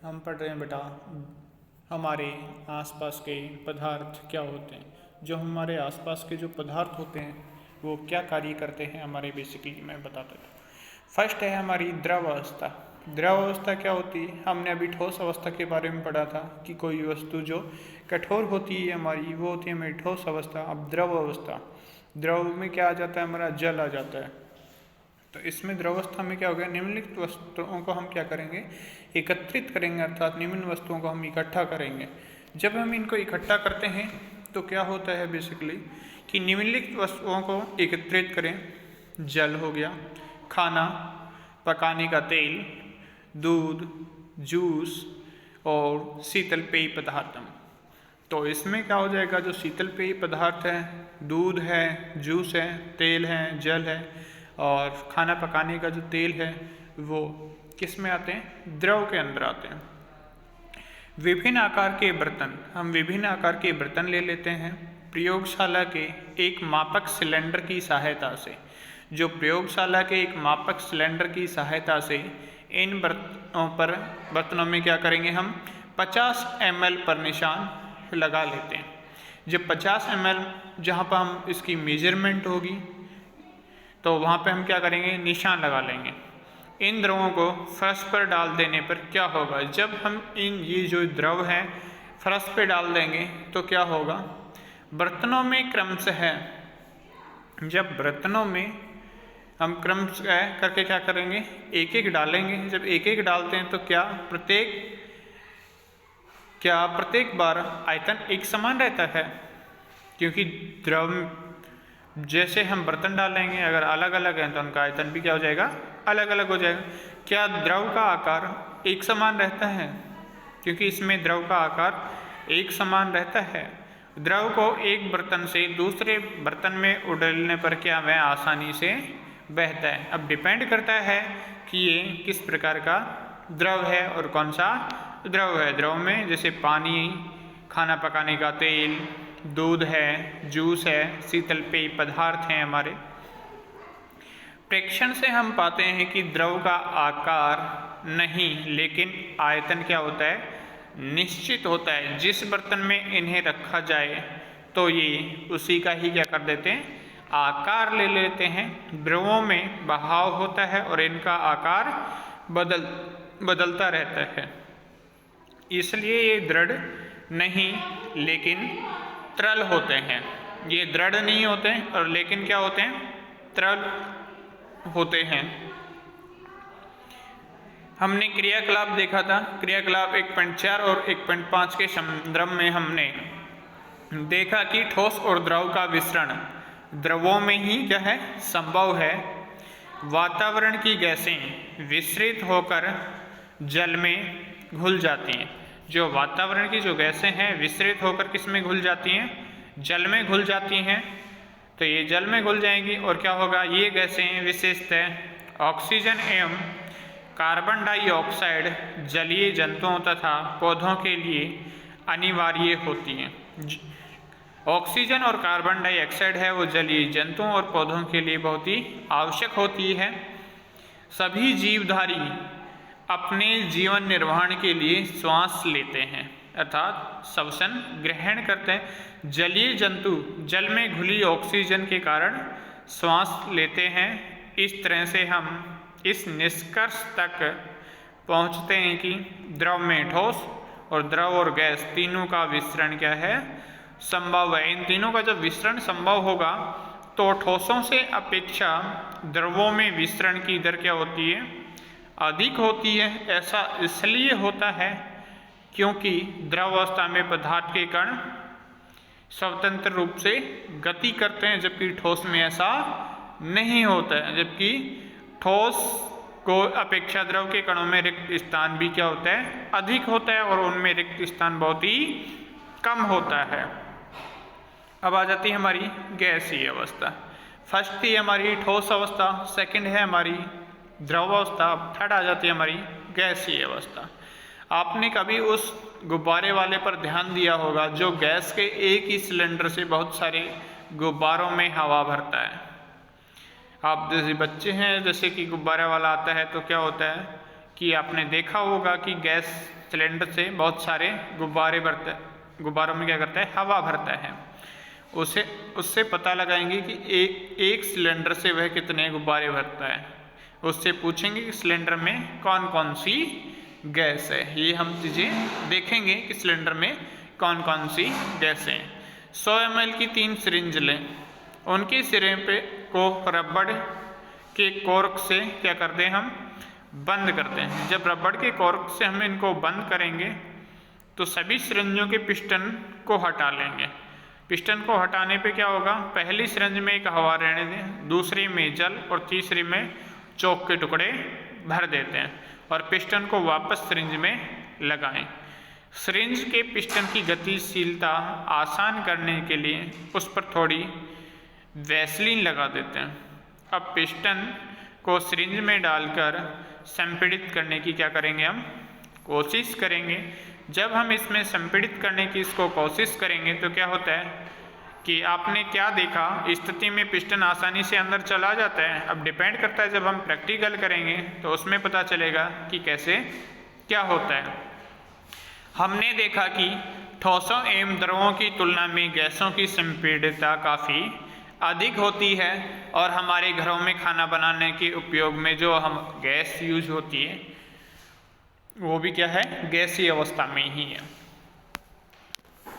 हम पढ़ रहे हैं बेटा हमारे आसपास के पदार्थ क्या होते हैं। जो हमारे आसपास के जो पदार्थ होते हैं वो क्या कार्य करते हैं हमारे, बेसिकली मैं बताता हूँ। फर्स्ट है हमारी द्रव अवस्था। द्रव अवस्था क्या होती है? हमने अभी ठोस अवस्था के बारे में पढ़ा था कि कोई वस्तु जो कठोर होती है हमारी, वो होती है हमारी ठोस अवस्था। अब द्रव अवस्था, द्रव में क्या आ जाता है? हमारा जल आ जाता है। तो इसमें द्रवस्था में क्या हो गया? निम्नलिखित वस्तुओं को हम क्या करेंगे? एकत्रित करेंगे, अर्थात निम्न वस्तुओं को हम इकट्ठा करेंगे। जब हम इनको इकट्ठा करते हैं तो क्या होता है बेसिकली कि निम्नलिखित वस्तुओं को एकत्रित करें। जल हो गया, खाना पकाने का तेल, दूध, जूस और शीतल पेय पदार्थ। तो इसमें क्या हो जाएगा? जो शीतल पेय पदार्थ है, दूध है, जूस है, तेल है, जल है और खाना पकाने का जो तेल है वो किस में आते हैं? द्रव के अंदर आते हैं। विभिन्न आकार के बर्तन, हम विभिन्न आकार के बर्तन ले लेते हैं प्रयोगशाला के एक मापक सिलेंडर की सहायता से। जो प्रयोगशाला के एक मापक सिलेंडर की सहायता से इन बर्तनों में क्या करेंगे? हम 50 ml पर निशान लगा लेते हैं। जब 50 ml जहाँ पर हम इसकी मेजरमेंट होगी तो वहाँ पे हम क्या करेंगे? निशान लगा लेंगे। इन द्रवों को फर्श पर डाल देने पर क्या होगा? जब हम ये जो द्रव है फर्श पे डाल देंगे तो क्या होगा? बर्तनों में क्रमशः, जब बर्तनों में हम क्रमशः करके क्या करेंगे? एक एक डालेंगे। जब एक एक डालते हैं तो क्या प्रत्येक बार आयतन एक समान रहता है? क्योंकि द्रव जैसे हम बर्तन डालेंगे अगर अलग अलग हैं तो उनका आयतन भी क्या हो जाएगा? अलग अलग हो जाएगा। क्या द्रव का आकार एक समान रहता है? क्योंकि इसमें द्रव का आकार एक समान रहता है। द्रव को एक बर्तन से दूसरे बर्तन में उड़ेलने पर क्या वह आसानी से बहता है। अब डिपेंड करता है कि ये किस प्रकार का द्रव है और कौन सा द्रव है। द्रव में जैसे पानी, खाना पकाने का तेल, दूध है, जूस है, शीतल पेय पदार्थ हैं हमारे। प्रेक्षण से हम पाते हैं कि द्रव का आकार नहीं लेकिन आयतन क्या होता है? निश्चित होता है। जिस बर्तन में इन्हें रखा जाए तो ये उसी का ही क्या कर देते हैं? आकार ले लेते हैं। द्रवों में बहाव होता है और इनका आकार बदलता रहता है, इसलिए ये दृढ़ नहीं लेकिन तरल होते हैं। ये दृढ़ नहीं होते हैं और लेकिन क्या होते हैं? तरल होते हैं। हमने क्रियाकलाप देखा था। क्रियाकलाप 1.4 और 1.5 के संदर्भ में हमने देखा कि ठोस और द्रव का विसरण द्रवों में ही क्या है? संभव है। वातावरण की गैसें विसरित होकर जल में घुल जाती हैं। जो वातावरण की जो गैसें हैं विसरित होकर किस में घुल जाती हैं? जल में घुल जाती हैं। तो ये जल में घुल जाएंगी और क्या होगा? ये गैसें विशेषतः ऑक्सीजन एवं कार्बन डाइऑक्साइड जलीय जंतुओं तथा पौधों के लिए अनिवार्य होती हैं। ऑक्सीजन और कार्बन डाइऑक्साइड है वो जलीय जंतुओं और पौधों के लिए बहुत ही आवश्यक होती है। सभी जीवधारी अपने जीवन निर्वहन के लिए श्वास लेते हैं, अर्थात श्वसन ग्रहण करते हैं। जलीय जंतु जल में घुली ऑक्सीजन के कारण श्वास लेते हैं। इस तरह से हम इस निष्कर्ष तक पहुंचते हैं कि द्रव में ठोस और द्रव और गैस तीनों का विसरण क्या है? संभव है। इन तीनों का जब विसरण संभव होगा तो ठोसों से अपेक्षा द्रवों में विसरण की दर क्या होती है? अधिक होती है। ऐसा इसलिए होता है क्योंकि द्रव अवस्था में पदार्थ के कण स्वतंत्र रूप से गति करते हैं, जबकि ठोस में ऐसा नहीं होता है। जबकि ठोस को अपेक्षा द्रव के कणों में रिक्त स्थान भी क्या होता है? अधिक होता है और उनमें रिक्त स्थान बहुत ही कम होता है। अब आ जाती है हमारी गैसीय अवस्था। फर्स्ट थी हमारी ठोस अवस्था, सेकंड है हमारी द्रव अवस्था, थर्ड आ जाती है हमारी गैसीय अवस्था। आपने कभी उस गुब्बारे वाले पर ध्यान दिया होगा जो गैस के एक ही सिलेंडर से बहुत सारे गुब्बारों में हवा भरता है। आप जैसे बच्चे हैं, जैसे कि गुब्बारा वाला आता है तो क्या होता है कि आपने देखा होगा कि गैस सिलेंडर से बहुत सारे गुब्बारों में क्या करता है, हवा भरता है। उससे पता लगाएंगे कि एक सिलेंडर से वह कितने गुब्बारे भरता है। उससे पूछेंगे कि सिलेंडर में कौन कौन सी गैस है। ये हम चीज़ें देखेंगे कि सिलेंडर में कौन कौन सी गैस हैं। 100 ml की 3 सिरिंज लें, उनके सिरे पे को रबड़ के कॉर्क से क्या करते हैं, हम बंद करते हैं। जब रबड़ के कॉर्क से हम इनको बंद करेंगे तो सभी सिरिंजों के पिस्टन को हटा लेंगे। पिस्टन को हटाने पे क्या होगा, पहली सिरिंज में एक हवा रहने दें, दूसरी में जल और तीसरी में चौक के टुकड़े भर देते हैं और पिस्टन को वापस सिरिंज में लगाएं। सिरिंज के पिस्टन की गतिशीलता आसान करने के लिए उस पर थोड़ी वैसलीन लगा देते हैं। अब पिस्टन को सिरिंज में डालकर संपीड़ित करने की क्या करेंगे, हम कोशिश करेंगे। जब हम इसमें संपीड़ित करने की इसको कोशिश करेंगे तो क्या होता है कि आपने क्या देखा, स्थिति में पिस्टन आसानी से अंदर चला जाता है। अब डिपेंड करता है, जब हम प्रैक्टिकल करेंगे तो उसमें पता चलेगा कि कैसे क्या होता है। हमने देखा कि ठोसों एवं द्रवों की तुलना में गैसों की संपीड़ितता काफ़ी अधिक होती है और हमारे घरों में खाना बनाने के उपयोग में जो हम गैस यूज होती है वो भी क्या है, गैसीय अवस्था में ही है।